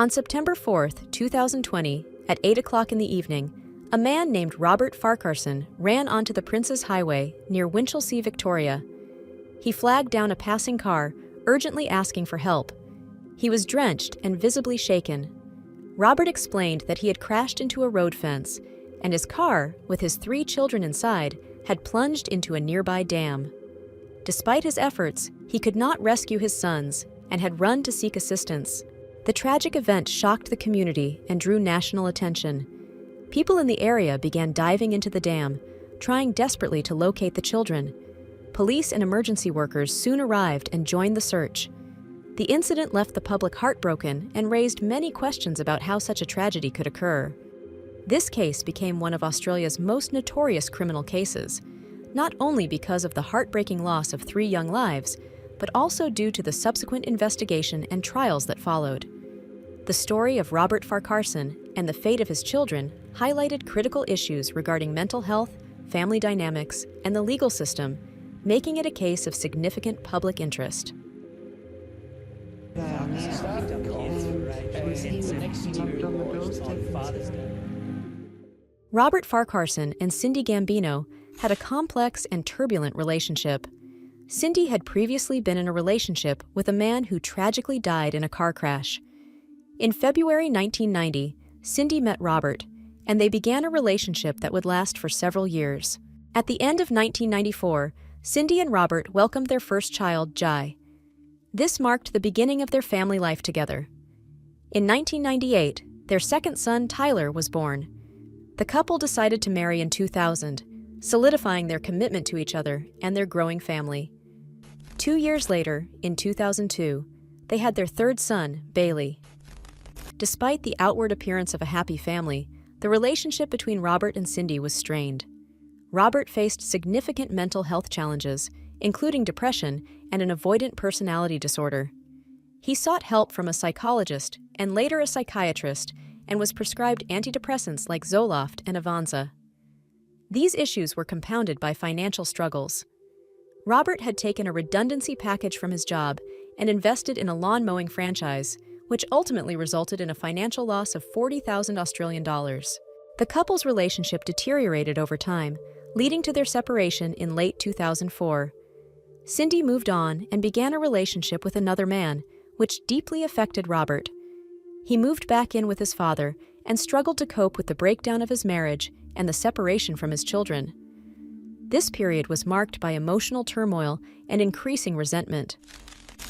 On September 4th, 2020, at 8 o'clock in the evening, a man named Robert Farquharson ran onto the Prince's Highway near Winchelsea, Victoria. He flagged down a passing car, urgently asking for help. He was drenched and visibly shaken. Robert explained that he had crashed into a road fence, and his car, with his 3 children inside, had plunged into a nearby dam. Despite his efforts, he could not rescue his sons and had run to seek assistance. The tragic event shocked the community and drew national attention. People in the area began diving into the dam, trying desperately to locate the children. Police and emergency workers soon arrived and joined the search. The incident left the public heartbroken and raised many questions about how such a tragedy could occur. This case became one of Australia's most notorious criminal cases, not only because of the heartbreaking loss of 3 young lives, but also due to the subsequent investigation and trials that followed. The story of Robert Farquharson and the fate of his children highlighted critical issues regarding mental health, family dynamics, and the legal system, making it a case of significant public interest. Robert Farquharson and Cindy Gambino had a complex and turbulent relationship. Cindy had previously been in a relationship with a man who tragically died in a car crash. In February 1990, Cindy met Robert, and they began a relationship that would last for several years. At the end of 1994, Cindy and Robert welcomed their first child, Jai. This marked the beginning of their family life together. In 1998, their second son, Tyler, was born. The couple decided to marry in 2000, solidifying their commitment to each other and their growing family. 2 years later, in 2002, they had their third son, Bailey. Despite the outward appearance of a happy family, the relationship between Robert and Cindy was strained. Robert faced significant mental health challenges, including depression and an avoidant personality disorder. He sought help from a psychologist and later a psychiatrist and was prescribed antidepressants like Zoloft and Avanza. These issues were compounded by financial struggles. Robert had taken a redundancy package from his job and invested in a lawn mowing franchise, which ultimately resulted in a financial loss of 40,000 Australian dollars. The couple's relationship deteriorated over time, leading to their separation in late 2004. Cindy moved on and began a relationship with another man, which deeply affected Robert. He moved back in with his father and struggled to cope with the breakdown of his marriage and the separation from his children. This period was marked by emotional turmoil and increasing resentment.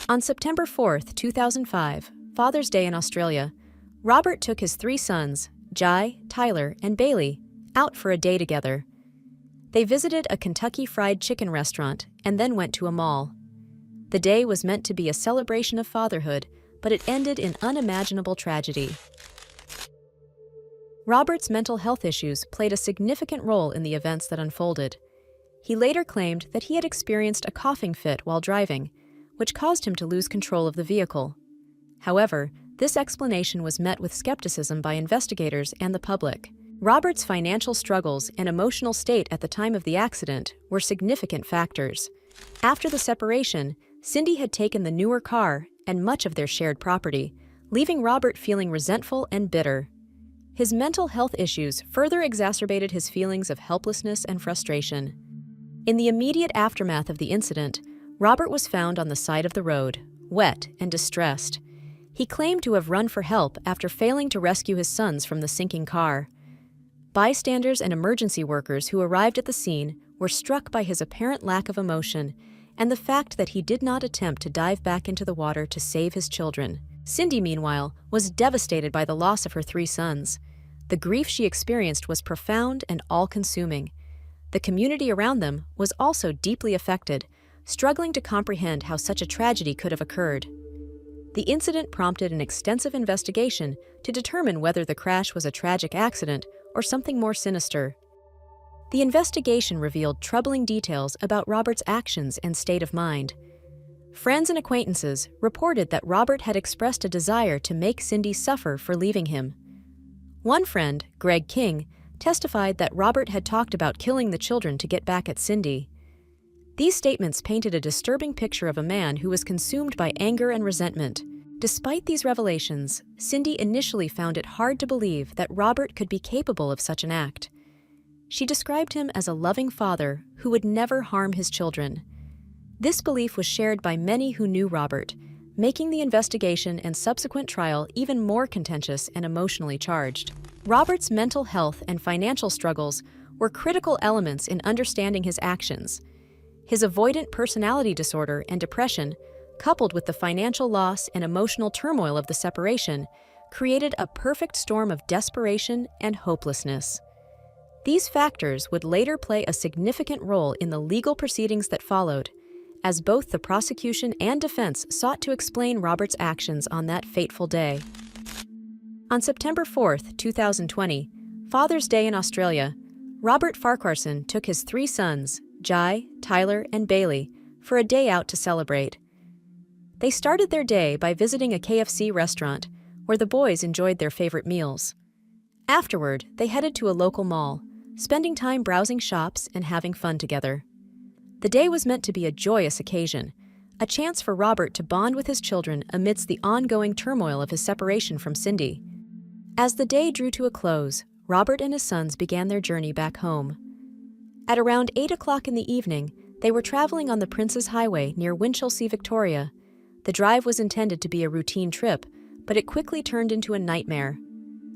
On September 4th, 2005, Father's Day in Australia, Robert took his 3 sons, Jai, Tyler, and Bailey, out for a day together. They visited a Kentucky Fried Chicken restaurant and then went to a mall. The day was meant to be a celebration of fatherhood, but it ended in unimaginable tragedy. Robert's mental health issues played a significant role in the events that unfolded. He later claimed that he had experienced a coughing fit while driving, which caused him to lose control of the vehicle. However, this explanation was met with skepticism by investigators and the public. Robert's financial struggles and emotional state at the time of the accident were significant factors. After the separation, Cindy had taken the newer car and much of their shared property, leaving Robert feeling resentful and bitter. His mental health issues further exacerbated his feelings of helplessness and frustration. In the immediate aftermath of the incident, Robert was found on the side of the road, wet and distressed. He claimed to have run for help after failing to rescue his sons from the sinking car. Bystanders and emergency workers who arrived at the scene were struck by his apparent lack of emotion and the fact that he did not attempt to dive back into the water to save his children. Cindy, meanwhile, was devastated by the loss of her 3 sons. The grief she experienced was profound and all-consuming. The community around them was also deeply affected, struggling to comprehend how such a tragedy could have occurred. The incident prompted an extensive investigation to determine whether the crash was a tragic accident or something more sinister. The investigation revealed troubling details about Robert's actions and state of mind. Friends and acquaintances reported that Robert had expressed a desire to make Cindy suffer for leaving him. One friend, Greg King, testified that Robert had talked about killing the children to get back at Cindy. These statements painted a disturbing picture of a man who was consumed by anger and resentment. Despite these revelations, Cindy initially found it hard to believe that Robert could be capable of such an act. She described him as a loving father who would never harm his children. This belief was shared by many who knew Robert, making the investigation and subsequent trial even more contentious and emotionally charged. Robert's mental health and financial struggles were critical elements in understanding his actions. His avoidant personality disorder and depression, coupled with the financial loss and emotional turmoil of the separation, created a perfect storm of desperation and hopelessness. These factors would later play a significant role in the legal proceedings that followed, as both the prosecution and defense sought to explain Robert's actions on that fateful day. On September 4, 2020, Father's Day in Australia, Robert Farquharson took his 3 sons, Jai, Tyler, and Bailey, for a day out to celebrate. They started their day by visiting a KFC restaurant, where the boys enjoyed their favorite meals. Afterward, they headed to a local mall, spending time browsing shops and having fun together. The day was meant to be a joyous occasion, a chance for Robert to bond with his children amidst the ongoing turmoil of his separation from Cindy. As the day drew to a close, Robert and his sons began their journey back home. At around 8 o'clock in the evening, they were traveling on the Princes Highway near Winchelsea, Victoria. The drive was intended to be a routine trip, but it quickly turned into a nightmare.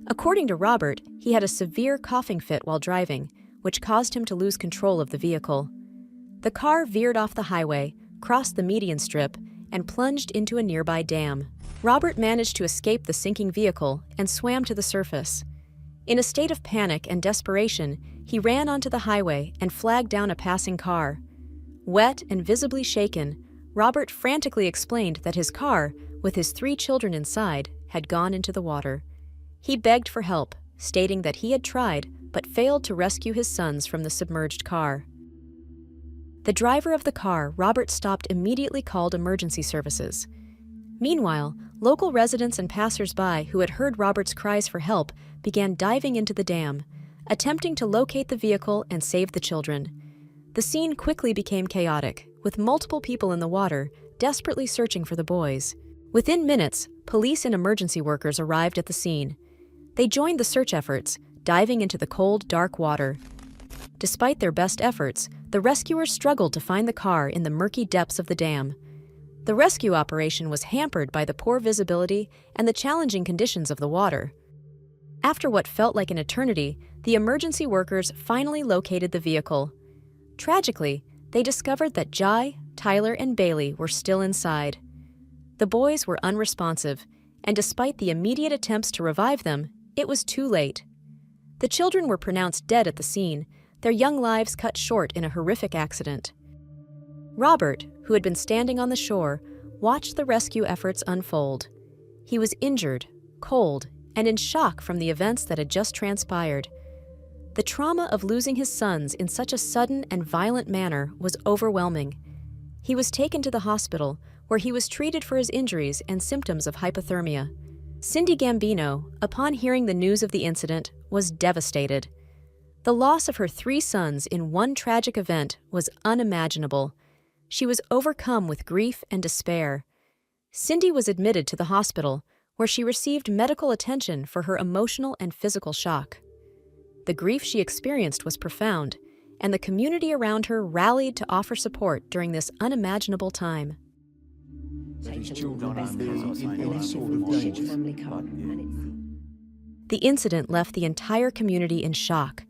According to Robert, he had a severe coughing fit while driving, which caused him to lose control of the vehicle. The car veered off the highway, crossed the median strip, and plunged into a nearby dam. Robert managed to escape the sinking vehicle and swam to the surface. In a state of panic and desperation, he ran onto the highway and flagged down a passing car. Wet and visibly shaken, Robert frantically explained that his car, with his 3 children inside, had gone into the water. He begged for help, stating that he had tried but failed to rescue his sons from the submerged car. The driver of the car Robert stopped immediately called emergency services. Meanwhile, local residents and passers-by who had heard Robert's cries for help began diving into the dam, attempting to locate the vehicle and save the children. The scene quickly became chaotic, with multiple people in the water, desperately searching for the boys. Within minutes, police and emergency workers arrived at the scene. They joined the search efforts, diving into the cold, dark water. Despite their best efforts, the rescuers struggled to find the car in the murky depths of the dam. The rescue operation was hampered by the poor visibility and the challenging conditions of the water. After what felt like an eternity, the emergency workers finally located the vehicle. Tragically, they discovered that Jai, Tyler, and Bailey were still inside. The boys were unresponsive, and despite the immediate attempts to revive them, it was too late. The children were pronounced dead at the scene, their young lives cut short in a horrific accident. Robert, who had been standing on the shore, watched the rescue efforts unfold. He was injured, cold, and in shock from the events that had just transpired. The trauma of losing his sons in such a sudden and violent manner was overwhelming. He was taken to the hospital, where he was treated for his injuries and symptoms of hypothermia. Cindy Gambino, upon hearing the news of the incident, was devastated. The loss of her 3 sons in one tragic event was unimaginable. She was overcome with grief and despair. Cindy was admitted to the hospital, where she received medical attention for her emotional and physical shock. The grief she experienced was profound, and the community around her rallied to offer support during this unimaginable time. The incident left the entire community in shock.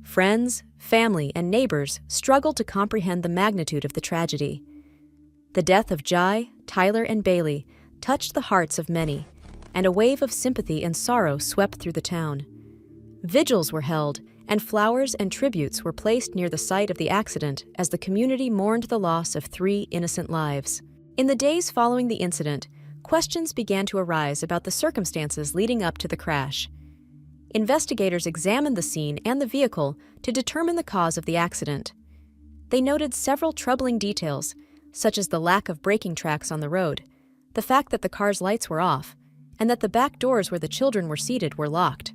Friends, family, and neighbors struggled to comprehend the magnitude of the tragedy. The death of Jai, Tyler, and Bailey touched the hearts of many, and a wave of sympathy and sorrow swept through the town. Vigils were held, and flowers and tributes were placed near the site of the accident as the community mourned the loss of 3 innocent lives. In the days following the incident, questions began to arise about the circumstances leading up to the crash. Investigators examined the scene and the vehicle to determine the cause of the accident. They noted several troubling details, such as the lack of braking tracks on the road, the fact that the car's lights were off, and that the back doors where the children were seated were locked.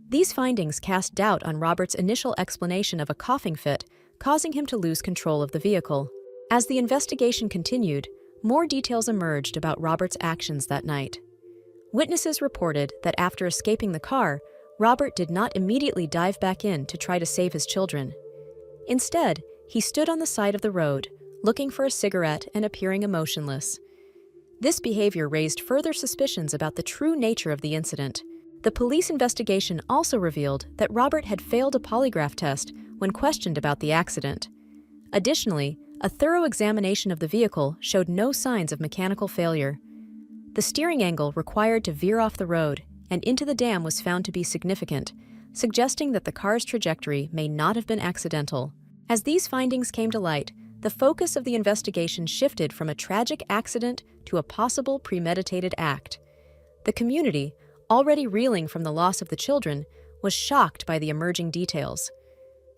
These findings cast doubt on Robert's initial explanation of a coughing fit, causing him to lose control of the vehicle. As the investigation continued, more details emerged about Robert's actions that night. Witnesses reported that after escaping the car, Robert did not immediately dive back in to try to save his children. Instead, he stood on the side of the road, looking for a cigarette and appearing emotionless. This behavior raised further suspicions about the true nature of the incident. The police investigation also revealed that Robert had failed a polygraph test when questioned about the accident. Additionally, a thorough examination of the vehicle showed no signs of mechanical failure. The steering angle required to veer off the road and into the dam was found to be significant, suggesting that the car's trajectory may not have been accidental. As these findings came to light, the focus of the investigation shifted from a tragic accident to a possible premeditated act. The community, already reeling from the loss of the children, was shocked by the emerging details.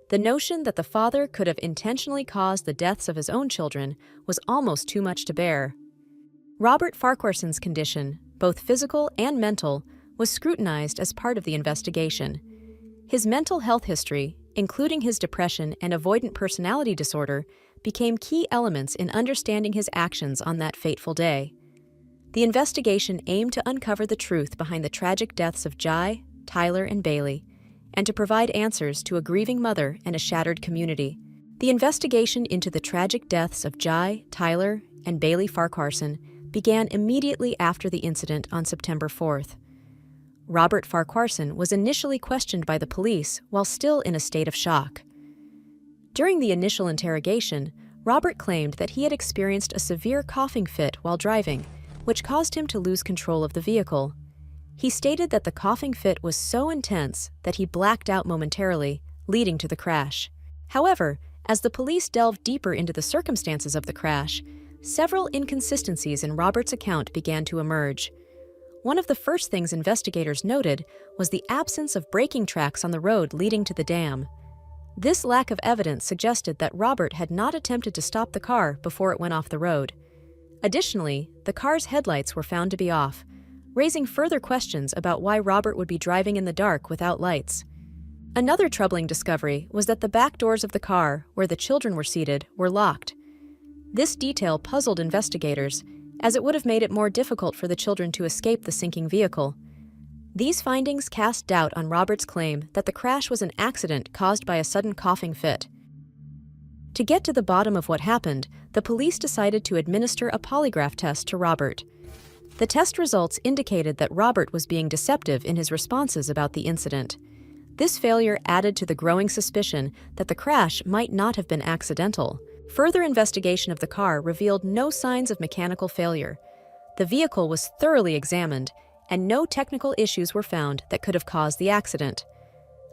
The notion that the father could have intentionally caused the deaths of his own children was almost too much to bear. Robert Farquharson's condition, both physical and mental, was scrutinized as part of the investigation. His mental health history, including his depression and avoidant personality disorder, became key elements in understanding his actions on that fateful day. The investigation aimed to uncover the truth behind the tragic deaths of Jai, Tyler, and Bailey, and to provide answers to a grieving mother and a shattered community. The investigation into the tragic deaths of Jai, Tyler, and Bailey Farquharson began immediately after the incident on September 4th. Robert Farquharson was initially questioned by the police while still in a state of shock. During the initial interrogation, Robert claimed that he had experienced a severe coughing fit while driving, which caused him to lose control of the vehicle. He stated that the coughing fit was so intense that he blacked out momentarily, leading to the crash. However, as the police delved deeper into the circumstances of the crash, several inconsistencies in Robert's account began to emerge. One of the first things investigators noted was the absence of braking tracks on the road leading to the dam. This lack of evidence suggested that Robert had not attempted to stop the car before it went off the road. Additionally, the car's headlights were found to be off, raising further questions about why Robert would be driving in the dark without lights. Another troubling discovery was that the back doors of the car, where the children were seated, were locked. This detail puzzled investigators, as it would have made it more difficult for the children to escape the sinking vehicle. These findings cast doubt on Robert's claim that the crash was an accident caused by a sudden coughing fit. To get to the bottom of what happened, the police decided to administer a polygraph test to Robert. The test results indicated that Robert was being deceptive in his responses about the incident. This failure added to the growing suspicion that the crash might not have been accidental. Further investigation of the car revealed no signs of mechanical failure. The vehicle was thoroughly examined, and no technical issues were found that could have caused the accident.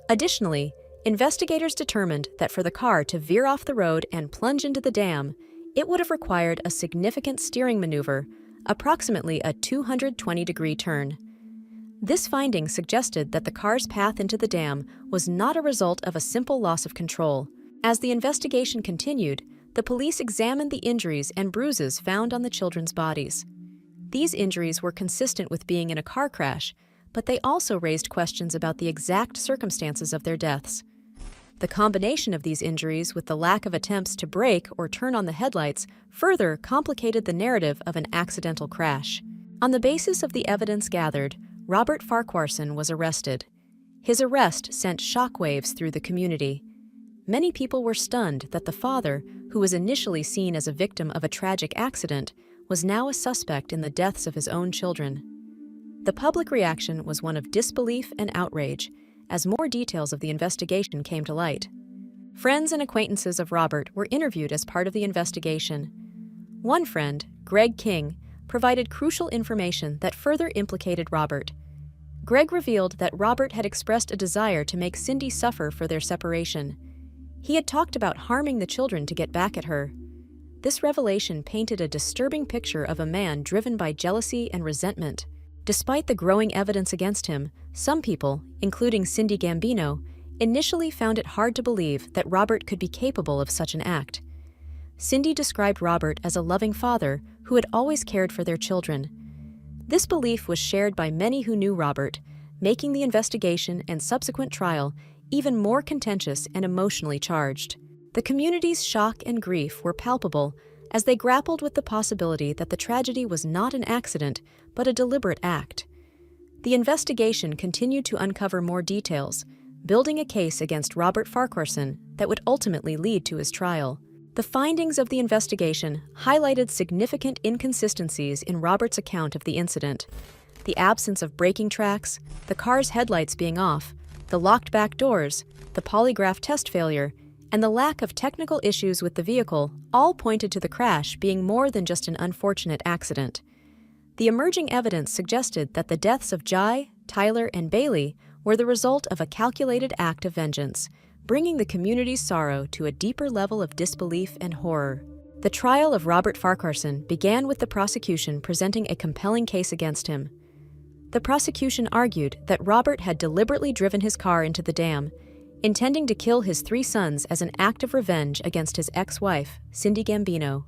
Additionally, investigators determined that for the car to veer off the road and plunge into the dam, it would have required a significant steering maneuver, approximately a 220-degree turn. This finding suggested that the car's path into the dam was not a result of a simple loss of control. As the investigation continued, the police examined the injuries and bruises found on the children's bodies. These injuries were consistent with being in a car crash, but they also raised questions about the exact circumstances of their deaths. The combination of these injuries with the lack of attempts to brake or turn on the headlights further complicated the narrative of an accidental crash. On the basis of the evidence gathered, Robert Farquharson was arrested. His arrest sent shockwaves through the community. Many people were stunned that the father, who was initially seen as a victim of a tragic accident, was now a suspect in the deaths of his own children. The public reaction was one of disbelief and outrage, as more details of the investigation came to light. Friends and acquaintances of Robert were interviewed as part of the investigation. One friend, Greg King, provided crucial information that further implicated Robert. Greg revealed that Robert had expressed a desire to make Cindy suffer for their separation. He had talked about harming the children to get back at her. This revelation painted a disturbing picture of a man driven by jealousy and resentment. Despite the growing evidence against him, some people, including Cindy Gambino, initially found it hard to believe that Robert could be capable of such an act. Cindy described Robert as a loving father who had always cared for their children. This belief was shared by many who knew Robert, making the investigation and subsequent trial even more contentious and emotionally charged. The community's shock and grief were palpable as they grappled with the possibility that the tragedy was not an accident but a deliberate act. The investigation continued to uncover more details, building a case against Robert Farquharson that would ultimately lead to his trial. The findings of the investigation highlighted significant inconsistencies in Robert's account of the incident. The absence of braking tracks, the car's headlights being off, the locked back doors, the polygraph test failure, and the lack of technical issues with the vehicle all pointed to the crash being more than just an unfortunate accident. The emerging evidence suggested that the deaths of Jai, Tyler, and Bailey were the result of a calculated act of vengeance, bringing the community's sorrow to a deeper level of disbelief and horror. The trial of Robert Farquharson began with the prosecution presenting a compelling case against him. The prosecution argued that Robert had deliberately driven his car into the dam, intending to kill his 3 sons as an act of revenge against his ex-wife, Cindy Gambino.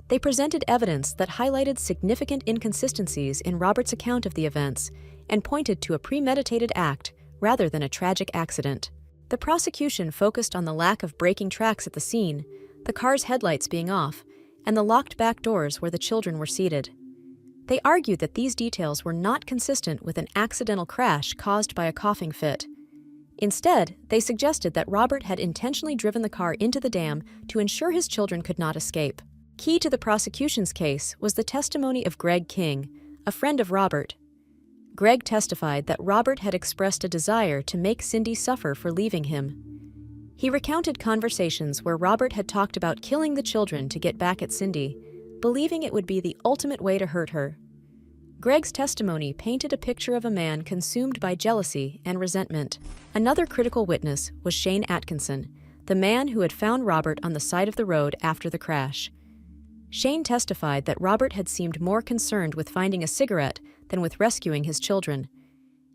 They presented evidence that highlighted significant inconsistencies in Robert's account of the events and pointed to a premeditated act rather than a tragic accident. The prosecution focused on the lack of braking tracks at the scene, the car's headlights being off, and the locked back doors where the children were seated. They argued that these details were not consistent with an accidental crash caused by a coughing fit. Instead, they suggested that Robert had intentionally driven the car into the dam to ensure his children could not escape. Key to the prosecution's case was the testimony of Greg King, a friend of Robert. Greg testified that Robert had expressed a desire to make Cindy suffer for leaving him. He recounted conversations where Robert had talked about killing the children to get back at Cindy, believing it would be the ultimate way to hurt her. Greg's testimony painted a picture of a man consumed by jealousy and resentment. Another critical witness was Shane Atkinson, the man who had found Robert on the side of the road after the crash. Shane testified that Robert had seemed more concerned with finding a cigarette than with rescuing his children.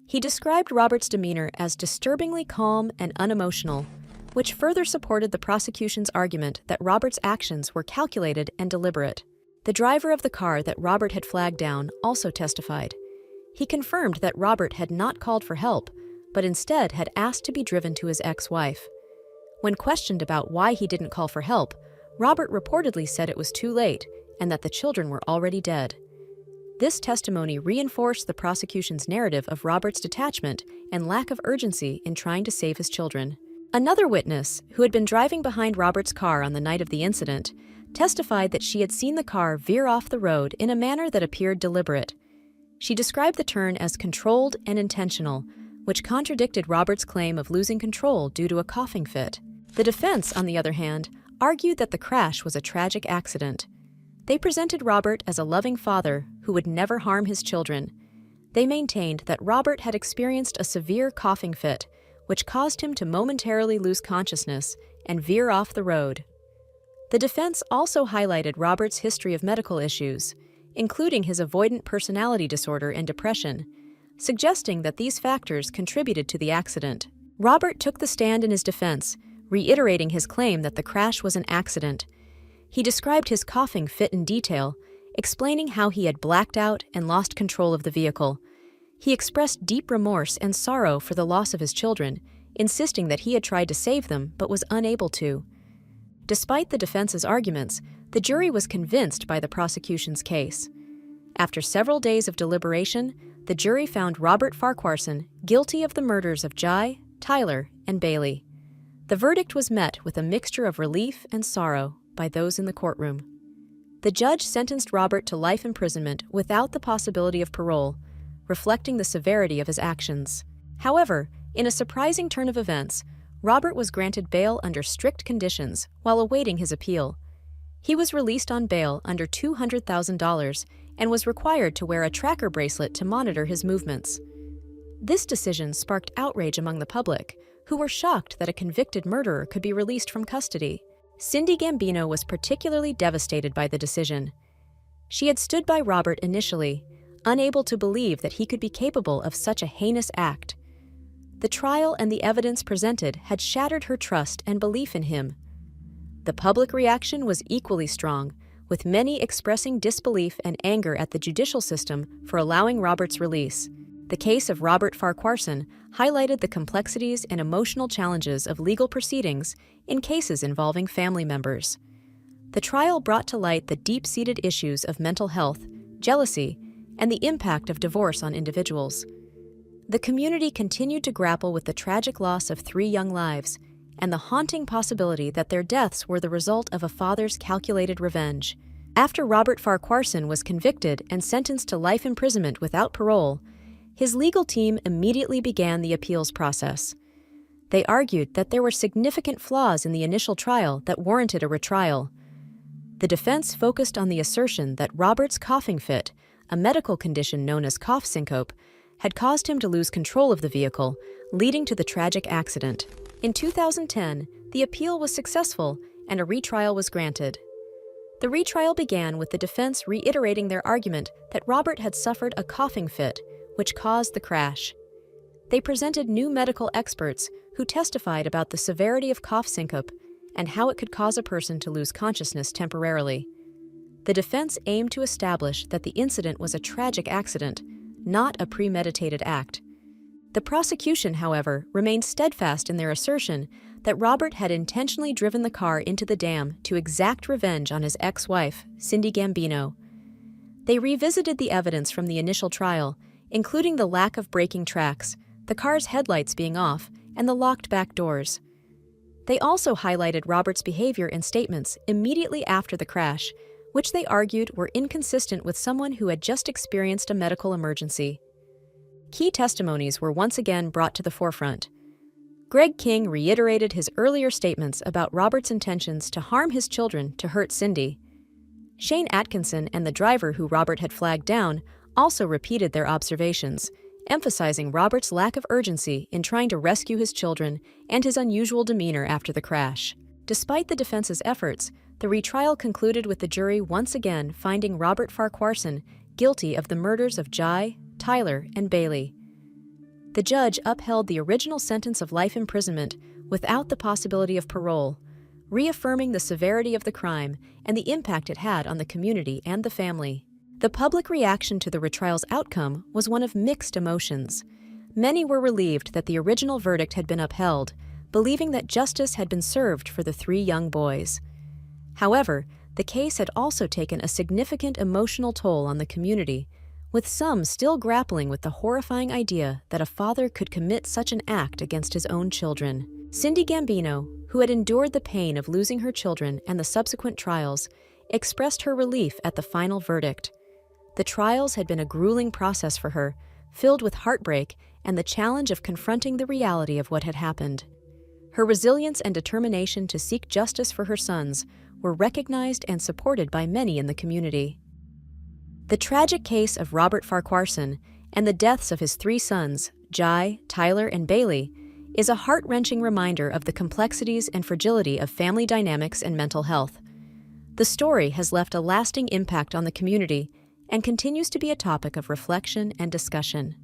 He described Robert's demeanor as disturbingly calm and unemotional, which further supported the prosecution's argument that Robert's actions were calculated and deliberate. The driver of the car that Robert had flagged down also testified. He confirmed that Robert had not called for help, but instead had asked to be driven to his ex-wife. When questioned about why he didn't call for help, Robert reportedly said it was too late and that the children were already dead. This testimony reinforced the prosecution's narrative of Robert's detachment and lack of urgency in trying to save his children. Another witness, who had been driving behind Robert's car on the night of the incident, testified that she had seen the car veer off the road in a manner that appeared deliberate. She described the turn as controlled and intentional, which contradicted Robert's claim of losing control due to a coughing fit. The defense, on the other hand, argued that the crash was a tragic accident. They presented Robert as a loving father who would never harm his children. They maintained that Robert had experienced a severe coughing fit, which caused him to momentarily lose consciousness and veer off the road. The defense also highlighted Robert's history of medical issues, including his avoidant personality disorder and depression, suggesting that these factors contributed to the accident. Robert took the stand in his defense, reiterating his claim that the crash was an accident. He described his coughing fit in detail, explaining how he had blacked out and lost control of the vehicle. He expressed deep remorse and sorrow for the loss of his children, insisting that he had tried to save them but was unable to. Despite the defense's arguments, the jury was convinced by the prosecution's case. After several days of deliberation, the jury found Robert Farquharson guilty of the murders of Jai, Tyler, and Bailey. The verdict was met with a mixture of relief and sorrow by those in the courtroom. The judge sentenced Robert to life imprisonment without the possibility of parole, reflecting the severity of his actions. However, in a surprising turn of events, Robert was granted bail under strict conditions while awaiting his appeal. He was released on bail under $200,000 and was required to wear a tracker bracelet to monitor his movements. This decision sparked outrage among the public, who were shocked that a convicted murderer could be released from custody. Cindy Gambino was particularly devastated by the decision. She had stood by Robert initially, unable to believe that he could be capable of such a heinous act. The trial and the evidence presented had shattered her trust and belief in him. The public reaction was equally strong, with many expressing disbelief and anger at the judicial system for allowing Robert's release. The case of Robert Farquharson highlighted the complexities and emotional challenges of legal proceedings in cases involving family members. The trial brought to light the deep-seated issues of mental health, jealousy, and the impact of divorce on individuals. The community continued to grapple with the tragic loss of 3 young lives and the haunting possibility that their deaths were the result of a father's calculated revenge. After Robert Farquharson was convicted and sentenced to life imprisonment without parole, his legal team immediately began the appeals process. They argued that there were significant flaws in the initial trial that warranted a retrial. The defense focused on the assertion that Robert's coughing fit, a medical condition known as cough syncope, had caused him to lose control of the vehicle, leading to the tragic accident. In 2010, the appeal was successful and a retrial was granted. The retrial began with the defense reiterating their argument that Robert had suffered a coughing fit, which caused the crash. They presented new medical experts who testified about the severity of cough syncope and how it could cause a person to lose consciousness temporarily. The defense aimed to establish that the incident was a tragic accident, not a premeditated act. The prosecution, however, remained steadfast in their assertion that Robert had intentionally driven the car into the dam to exact revenge on his ex-wife, Cindy Gambino. They revisited the evidence from the initial trial, including the lack of braking tracks, the car's headlights being off, and the locked back doors. They also highlighted Robert's behavior and statements immediately after the crash, which they argued were inconsistent with someone who had just experienced a medical emergency. Key testimonies were once again brought to the forefront. Greg King reiterated his earlier statements about Robert's intentions to harm his children to hurt Cindy. Shane Atkinson and the driver who Robert had flagged down also repeated their observations, emphasizing Robert's lack of urgency in trying to rescue his children and his unusual demeanor after the crash. Despite the defense's efforts, the retrial concluded with the jury once again finding Robert Farquharson guilty of the murders of Jai, Tyler, and Bailey. The judge upheld the original sentence of life imprisonment without the possibility of parole, reaffirming the severity of the crime and the impact it had on the community and the family. The public reaction to the retrial's outcome was one of mixed emotions. Many were relieved that the original verdict had been upheld, believing that justice had been served for the 3 young boys. However, the case had also taken a significant emotional toll on the community, with some still grappling with the horrifying idea that a father could commit such an act against his own children. Cindy Gambino, who had endured the pain of losing her children and the subsequent trials, expressed her relief at the final verdict. The trials had been a grueling process for her, filled with heartbreak and the challenge of confronting the reality of what had happened. Her resilience and determination to seek justice for her sons were recognized and supported by many in the community. The tragic case of Robert Farquharson and the deaths of his 3 sons, Jai, Tyler, and Bailey, is a heart-wrenching reminder of the complexities and fragility of family dynamics and mental health. The story has left a lasting impact on the community and continues to be a topic of reflection and discussion.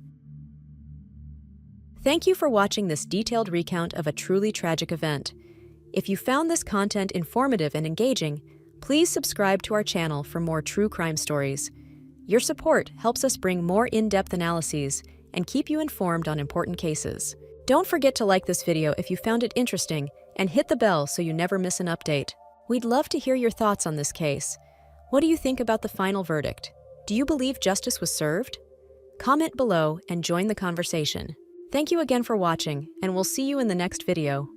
Thank you for watching this detailed recount of a truly tragic event. If you found this content informative and engaging, please subscribe to our channel for more true crime stories. Your support helps us bring more in-depth analyses and keep you informed on important cases. Don't forget to like this video if you found it interesting and hit the bell so you never miss an update. We'd love to hear your thoughts on this case. What do you think about the final verdict? Do you believe justice was served? Comment below and join the conversation. Thank you again for watching, and we'll see you in the next video.